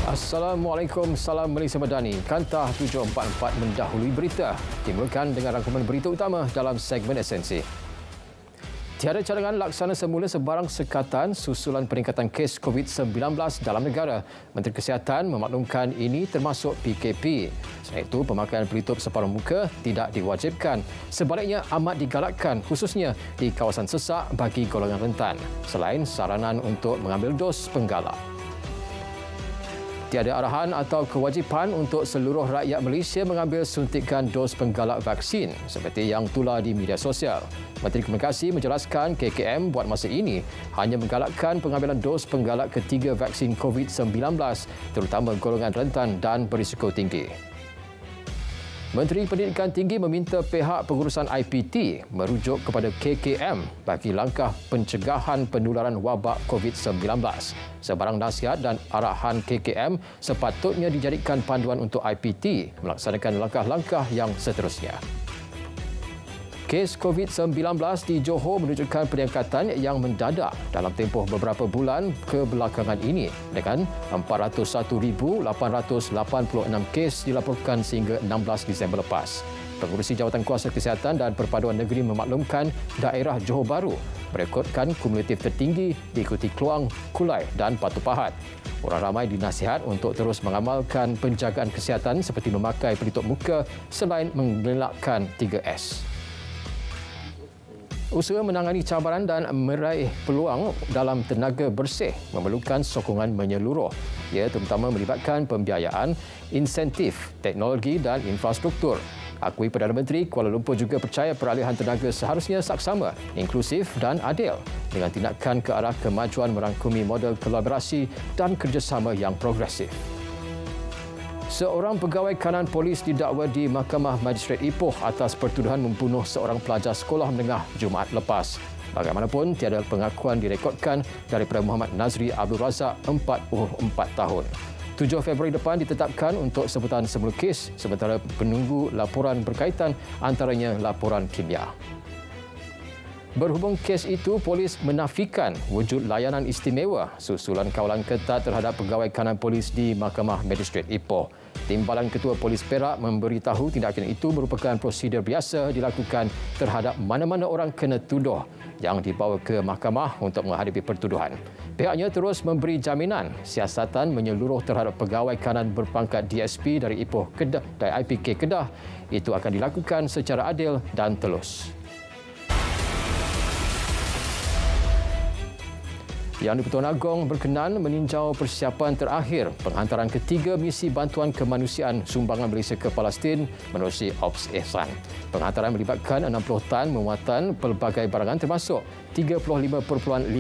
Assalamualaikum, salam Malaysia Madani. Kantah 744 mendahului berita. Dimulakan dengan rangkuman berita utama dalam segmen esensi. Tiada cadangan laksana semula sebarang sekatan susulan peningkatan kes COVID-19 dalam negara. Menteri Kesihatan memaklumkan ini termasuk PKP. Selain itu, pemakaian pelitup separuh muka tidak diwajibkan. Sebaliknya, amat digalakkan khususnya di kawasan sesak bagi golongan rentan. Selain saranan untuk mengambil dos penggalak. Tiada arahan atau kewajipan untuk seluruh rakyat Malaysia mengambil suntikan dos penggalak vaksin seperti yang tular di media sosial. Menteri Komunikasi menjelaskan KKM buat masa ini hanya menggalakkan pengambilan dos penggalak ketiga vaksin COVID-19 terutama golongan rentan dan berisiko tinggi. Menteri Pendidikan Tinggi meminta pihak pengurusan IPT merujuk kepada KKM bagi langkah pencegahan penularan wabak COVID-19. Sebarang nasihat dan arahan KKM sepatutnya dijadikan panduan untuk IPT melaksanakan langkah-langkah yang seterusnya. Kes COVID-19 di Johor menunjukkan peningkatan yang mendadak dalam tempoh beberapa bulan kebelakangan ini dengan 401,886 kes dilaporkan sehingga 16 Disember lepas. Pengurusi Jawatan Kuasa Kesihatan dan Perpaduan Negeri memaklumkan daerah Johor Bahru merekodkan kumulatif tertinggi diikuti Kluang, Kulai dan Batu Pahat. Orang ramai dinasihat untuk terus mengamalkan penjagaan kesihatan seperti memakai pelitup muka selain mengelakkan 3S. Usaha menangani cabaran dan meraih peluang dalam tenaga bersih memerlukan sokongan menyeluruh. Ia terutama melibatkan pembiayaan, insentif, teknologi dan infrastruktur. Akui Perdana Menteri, Kuala Lumpur juga percaya peralihan tenaga seharusnya saksama, inklusif dan adil dengan tindakan ke arah kemajuan merangkumi model kolaborasi dan kerjasama yang progresif. Seorang pegawai kanan polis didakwa di Mahkamah Magistrate Ipoh atas pertuduhan membunuh seorang pelajar sekolah menengah Jumaat lepas. Bagaimanapun, tiada pengakuan direkodkan daripada Muhammad Nazri Abdul Razak, 44 tahun. 7 Februari depan ditetapkan untuk sebutan semula kes sementara penunggu laporan berkaitan antaranya laporan kimia. Berhubung kes itu, polis menafikan wujud layanan istimewa susulan kawalan ketat terhadap pegawai kanan polis di Mahkamah Magistrate Ipoh. Timbalan Ketua Polis Perak memberitahu tindakan itu merupakan prosedur biasa dilakukan terhadap mana-mana orang kena tuduh yang dibawa ke mahkamah untuk menghadapi pertuduhan. Pihaknya terus memberi jaminan siasatan menyeluruh terhadap pegawai kanan berpangkat DSP dari Ipoh Kedah dan IPK Kedah itu akan dilakukan secara adil dan telus. Yang di-Pertuan Agong berkenan meninjau persiapan terakhir penghantaran ketiga misi bantuan kemanusiaan sumbangan Malaysia ke Palestin menerusi Ops Ihsan. Penghantaran melibatkan 60 tan memuatan pelbagai barangan termasuk 35.57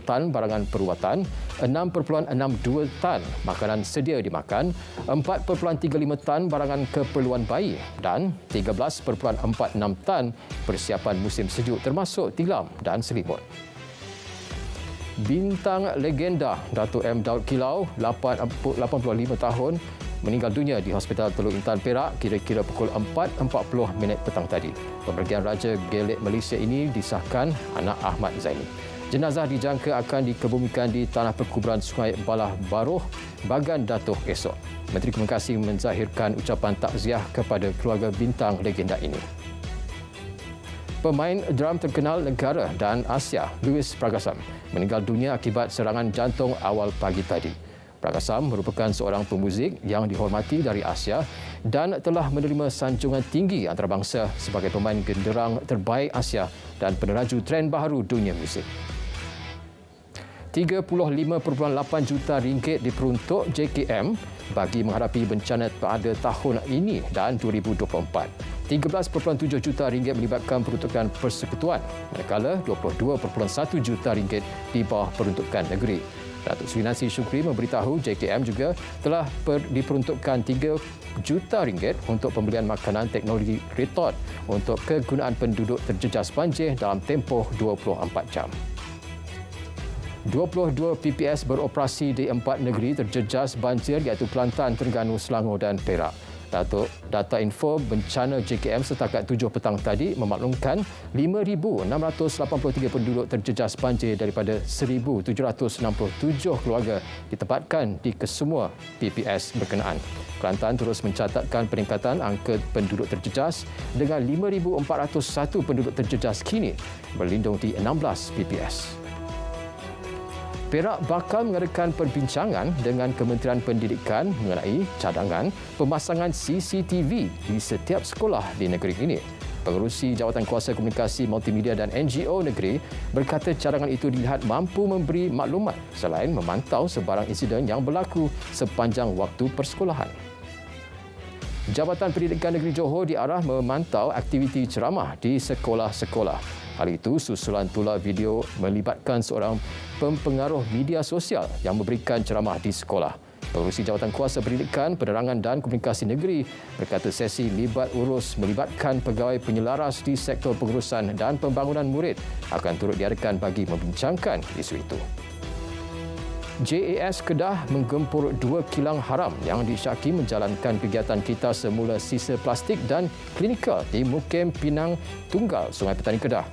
tan barangan perubatan, 6.62 tan makanan sedia dimakan, 4.35 tan barangan keperluan bayi dan 13.46 tan persiapan musim sejuk termasuk tilam dan selimut. Bintang legenda Datuk M. Daud Kilau, 85 tahun, meninggal dunia di Hospital Teluk Intan Perak kira-kira pukul 4.40 petang tadi. Pemergian Raja Gelik Malaysia ini disahkan anak Ahmad Zaini. Jenazah dijangka akan dikebumikan di Tanah Perkuburan Sungai Balah Baroh, Bagan Datuk esok. Menteri Komunikasi menzahirkan ucapan takziah kepada keluarga bintang legenda ini. Pemain drum terkenal negara dan Asia, Louis Pragasam, meninggal dunia akibat serangan jantung awal pagi tadi. Pragasam merupakan seorang pemuzik yang dihormati dari Asia dan telah menerima sanjungan tinggi antarabangsa sebagai pemain genderang terbaik Asia dan peneraju tren baharu dunia muzik. 35.8 juta ringgit diperuntuk JKM bagi menghadapi bencana pada tahun ini dan 2024. 13.7 juta ringgit melibatkan peruntukan persekutuan, manakala 22.1 juta ringgit di bawah peruntukan negeri. Datuk Seri Nancy Shukri memberitahu JKM juga telah diperuntukkan 3 juta ringgit untuk pembelian makanan teknologi retort untuk kegunaan penduduk terjejas banjir dalam tempoh 24 jam. 22 PPS beroperasi di 4 negeri terjejas banjir iaitu Kelantan, Terengganu, Selangor dan Perak. Data info bencana JKM setakat 7 petang tadi memaklumkan 5,683 penduduk terjejas banjir daripada 1,767 keluarga ditempatkan di kesemua PPS berkenaan. Kelantan terus mencatatkan peningkatan angka penduduk terjejas dengan 5,401 penduduk terjejas kini berlindung di 16 PPS. Perak bakal mengadakan perbincangan dengan Kementerian Pendidikan mengenai cadangan pemasangan CCTV di setiap sekolah di negeri ini. Pengerusi Jawatan Kuasa Komunikasi Multimedia dan NGO negeri berkata cadangan itu dilihat mampu memberi maklumat selain memantau sebarang insiden yang berlaku sepanjang waktu persekolahan. Jabatan Pendidikan Negeri Johor diarah memantau aktiviti ceramah di sekolah-sekolah. Hal itu susulan tular video melibatkan seorang pempengaruh media sosial yang memberikan ceramah di sekolah. Pengerusi Jawatan Kuasa Pendidikan, Penerangan dan Komunikasi Negeri berkata sesi libat urus melibatkan pegawai penyelaras di sektor pengurusan dan pembangunan murid akan turut diadakan bagi membincangkan isu itu. JAS Kedah menggempur 2 kilang haram yang disyaki menjalankan kegiatan kitar semula sisa plastik dan klinikal di Mukim Pinang Tunggal, Sungai Petani Kedah.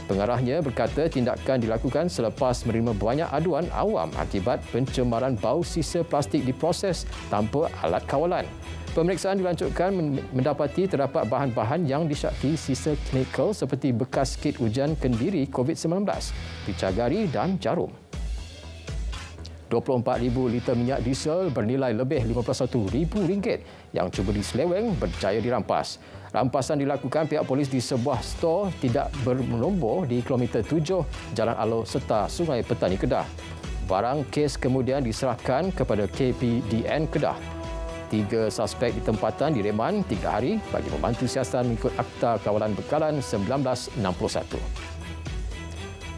Pengarahnya berkata tindakan dilakukan selepas menerima banyak aduan awam akibat pencemaran bau sisa plastik diproses tanpa alat kawalan. Pemeriksaan dilanjutkan mendapati terdapat bahan-bahan yang disyaki sisa klinikal seperti bekas kit ujian kendiri COVID-19, picagari dan jarum. 24,000 liter minyak diesel bernilai lebih RM51,000 yang cuba diseleweng berjaya dirampas. Rampasan dilakukan pihak polis di sebuah stor tidak bernombor di kilometer 7 Jalan Alor Serta, Sungai Petani Kedah. Barang kes kemudian diserahkan kepada KPDN Kedah. 3 suspek ditempatan di reman 3 hari bagi membantu siasatan mengikut Akta Kawalan Bekalan 1961.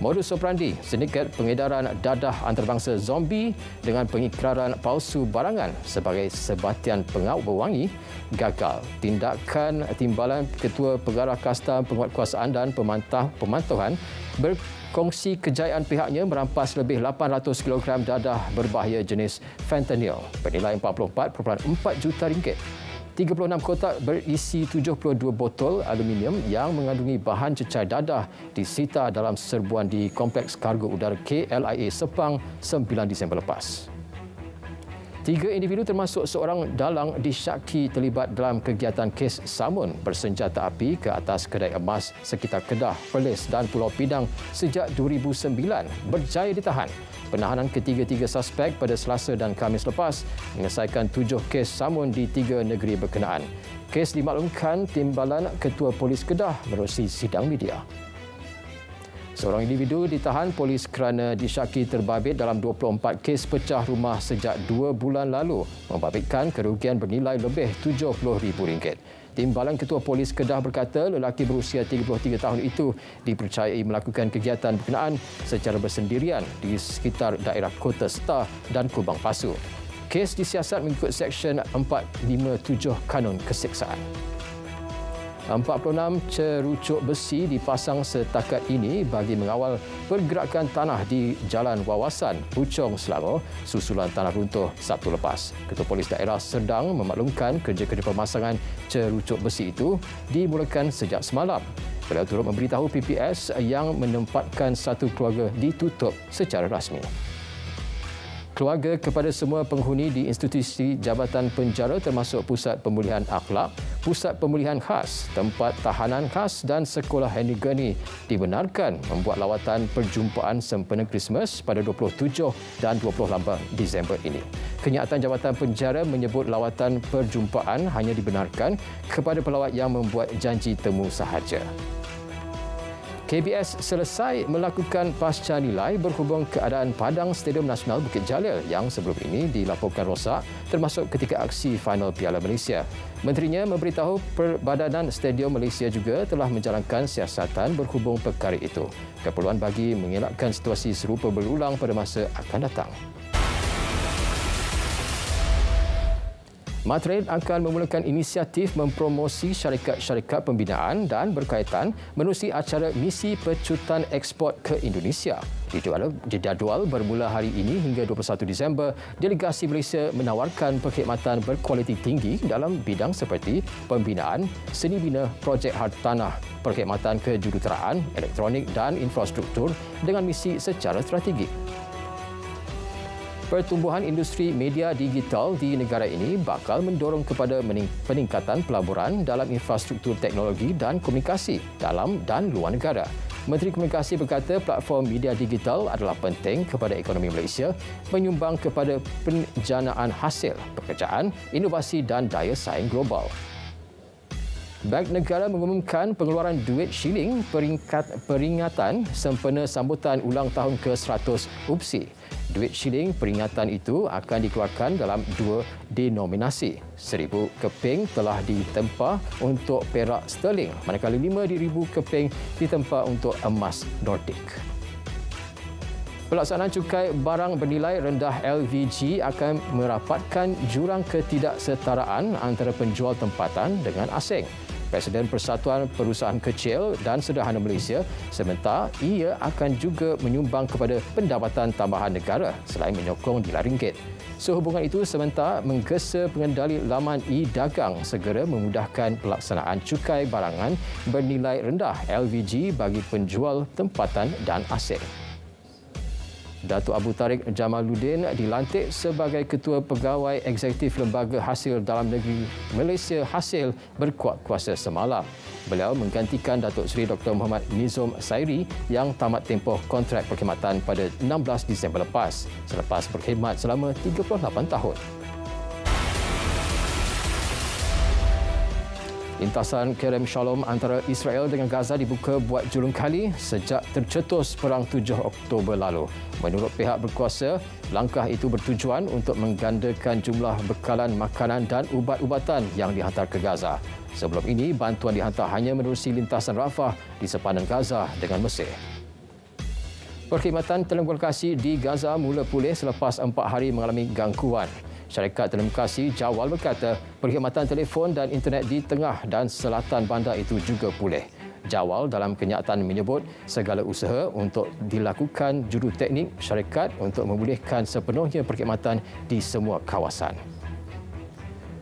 Modus operandi sindiket pengedaran dadah antarabangsa zombie dengan pengikraran palsu barangan sebagai sebatian pengaut berwangi gagal. Tindakan Timbalan Ketua Pengarah Kasta Penguatkuasaan dan Pemantauan berkongsi kejayaan pihaknya merampas lebih 800 kg dadah berbahaya jenis fentanyl bernilai RM44.4 juta. 36 kotak berisi 72 botol aluminium yang mengandungi bahan cecair dadah disita dalam serbuan di Kompleks Kargo Udara KLIA Sepang 9 Disember lepas. 3 individu termasuk seorang dalang disyaki terlibat dalam kegiatan kes samun bersenjata api ke atas kedai emas sekitar Kedah, Perlis dan Pulau Pinang sejak 2009 berjaya ditahan. Penahanan ketiga-tiga suspek pada Selasa dan Khamis lepas menyelesaikan 7 kes samun di 3 negeri berkenaan. Kes dimaklumkan Timbalan Ketua Polis Kedah menerusi sidang media. Seorang individu ditahan polis kerana disyaki terbabit dalam 24 kes pecah rumah sejak 2 bulan lalu, membabitkan kerugian bernilai lebih RM70,000. Timbalan Ketua Polis Kedah berkata lelaki berusia 33 tahun itu dipercayai melakukan kegiatan berkenaan secara bersendirian di sekitar daerah Kota Star dan Kubang Pasu. Kes disiasat mengikut Seksyen 457 Kanun Keseksaan. 46 cerucuk besi dipasang setakat ini bagi mengawal pergerakan tanah di Jalan Wawasan, Puchong, Selangor, susulan tanah runtuh Sabtu lepas. Ketua Polis Daerah Serdang memaklumkan kerja-kerja pemasangan cerucuk besi itu dimulakan sejak semalam. Beliau turut memberitahu PPS yang menempatkan satu keluarga ditutup secara rasmi. Keluarga kepada semua penghuni di institusi Jabatan Penjara termasuk Pusat Pemulihan Akhlak, Pusat Pemulihan Khas, Tempat Tahanan Khas dan Sekolah Henry Gurney dibenarkan membuat lawatan perjumpaan sempena Krismas pada 27 dan 28 Disember ini. Kenyataan Jabatan Penjara menyebut lawatan perjumpaan hanya dibenarkan kepada pelawat yang membuat janji temu sahaja. KBS selesai melakukan pasca nilai berhubung keadaan padang Stadium Nasional Bukit Jalil yang sebelum ini dilaporkan rosak termasuk ketika aksi final Piala Malaysia. Menterinya memberitahu Perbadanan Stadium Malaysia juga telah menjalankan siasatan berhubung perkara itu. Keperluan bagi mengelakkan situasi serupa berulang pada masa akan datang. Matrade akan memulakan inisiatif mempromosi syarikat-syarikat pembinaan dan berkaitan menerusi acara Misi Pecutan Ekspor ke Indonesia. Dijadual bermula hari ini hingga 21 Disember, delegasi Malaysia menawarkan perkhidmatan berkualiti tinggi dalam bidang seperti pembinaan, seni bina projek hartanah, perkhidmatan kejuruteraan, elektronik dan infrastruktur dengan misi secara strategik. Pertumbuhan industri media digital di negara ini bakal mendorong kepada peningkatan pelaburan dalam infrastruktur teknologi dan komunikasi dalam dan luar negara. Menteri Komunikasi berkata platform media digital adalah penting kepada ekonomi Malaysia, menyumbang kepada penjanaan hasil pekerjaan, inovasi dan daya saing global. Bank Negara mengumumkan pengeluaran duit shilling peringatan sempena sambutan ulang tahun ke-100 UPSI. Duit shilling peringatan itu akan dikeluarkan dalam dua denominasi. 1,000 keping telah ditempa untuk perak sterling, manakala 5,000 keping ditempa untuk emas Nordik. Pelaksanaan cukai barang bernilai rendah LVG akan merapatkan jurang ketidaksetaraan antara penjual tempatan dengan asing. Presiden Persatuan Perusahaan Kecil dan Sederhana Malaysia sementara ia akan juga menyumbang kepada pendapatan tambahan negara selain menyokong nilai ringgit. Sehubungan itu sementara menggesa pengendali laman e-dagang segera memudahkan pelaksanaan cukai barangan bernilai rendah LVG bagi penjual tempatan dan asing. Datuk Abu Tariq Jamaluddin dilantik sebagai Ketua Pegawai Eksekutif Lembaga Hasil Dalam Negeri Malaysia Hasil berkuat kuasa semalam. Beliau menggantikan Datuk Seri Dr. Muhammad Nizom Sairi yang tamat tempoh kontrak perkhidmatan pada 16 Disember lepas selepas berkhidmat selama 38 tahun. Lintasan Kerem Shalom antara Israel dengan Gaza dibuka buat julung kali sejak tercetus Perang 7 Oktober lalu. Menurut pihak berkuasa, langkah itu bertujuan untuk menggandakan jumlah bekalan makanan dan ubat-ubatan yang dihantar ke Gaza. Sebelum ini, bantuan dihantar hanya menerusi lintasan Rafah di sepadan Gaza dengan Mesir. Perkhidmatan telekomunikasi di Gaza mula pulih selepas 4 hari mengalami gangguan. Syarikat Telekomunikasi Jawal berkata perkhidmatan telefon dan internet di tengah dan selatan bandar itu juga pulih. Jawal dalam kenyataan menyebut segala usaha untuk dilakukan juruteknik syarikat untuk memulihkan sepenuhnya perkhidmatan di semua kawasan.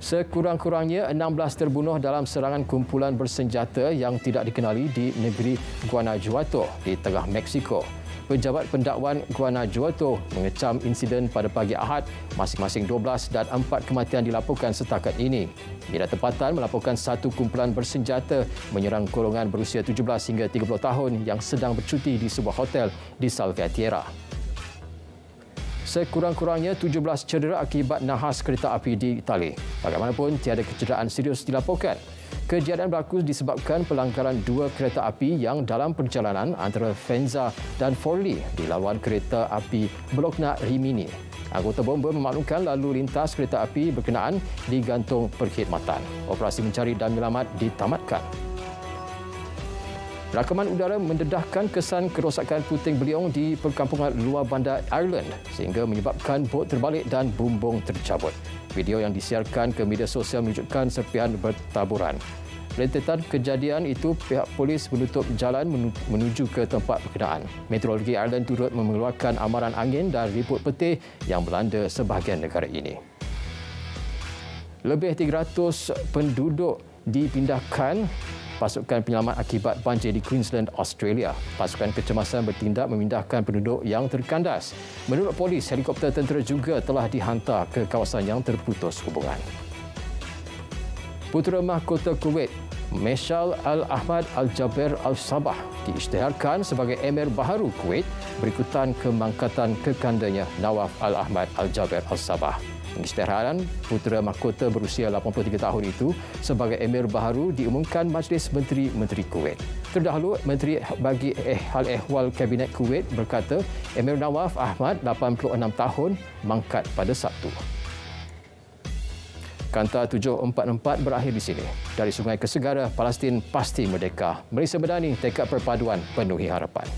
Sekurang-kurangnya 16 terbunuh dalam serangan kumpulan bersenjata yang tidak dikenali di negeri Guanajuato di tengah Meksiko. Pejabat Pendakwaan Guanajuato mengecam insiden pada pagi Ahad, masing-masing 12 dan 4 kematian dilaporkan setakat ini. Media tempatan melaporkan satu kumpulan bersenjata menyerang golongan berusia 17 hingga 30 tahun yang sedang bercuti di sebuah hotel di Salvatierra. Sekurang-kurangnya 17 cedera akibat nahas kereta api di Itali. Bagaimanapun, tiada kecederaan serius dilaporkan. Kejadian berlaku disebabkan pelanggaran dua kereta api yang dalam perjalanan antara Venza dan Forli di laluan kereta api Bologna Rimini. Anggota bomba memaklumkan lalu lintas kereta api berkenaan digantung perkhidmatan. Operasi mencari dan menyelamat ditamatkan. Rakaman udara mendedahkan kesan kerosakan puting beliung di perkampungan luar bandar Ireland sehingga menyebabkan bot terbalik dan bumbung tercabut. Video yang disiarkan ke media sosial menunjukkan serpihan bertaburan. Rentetan kejadian itu, pihak polis menutup jalan menuju ke tempat berkenaan. Meteorologi Ireland turut mengeluarkan amaran angin dan ribut petir yang melanda sebahagian negara ini. Lebih 300 penduduk dipindahkan pasukan penyelamat akibat banjir di Queensland, Australia. Pasukan kecemasan bertindak memindahkan penduduk yang terkandas. Menurut polis, helikopter tentera juga telah dihantar ke kawasan yang terputus hubungan. Putera Mahkota Kuwait, Meshal Al-Ahmad Al-Jaber Al-Sabah diisytiharkan sebagai Emir Baharu Kuwait berikutan kemangkatan kekandanya Nawaf Al-Ahmad Al-Jaber Al-Sabah. Pengisytiharan putera mahkota berusia 83 tahun itu sebagai Emir Baharu diumumkan Majlis Menteri-Menteri Kuwait. Terdahulu, Menteri bagi Hal Ehwal Kabinet Kuwait berkata Emir Nawaf Ahmad 86 tahun mangkat pada Sabtu. Kanta 744 berakhir di sini. Dari Sungai ke Segara, Palestin pasti merdeka. Malaysia Madani, tekad perpaduan penuhi harapan.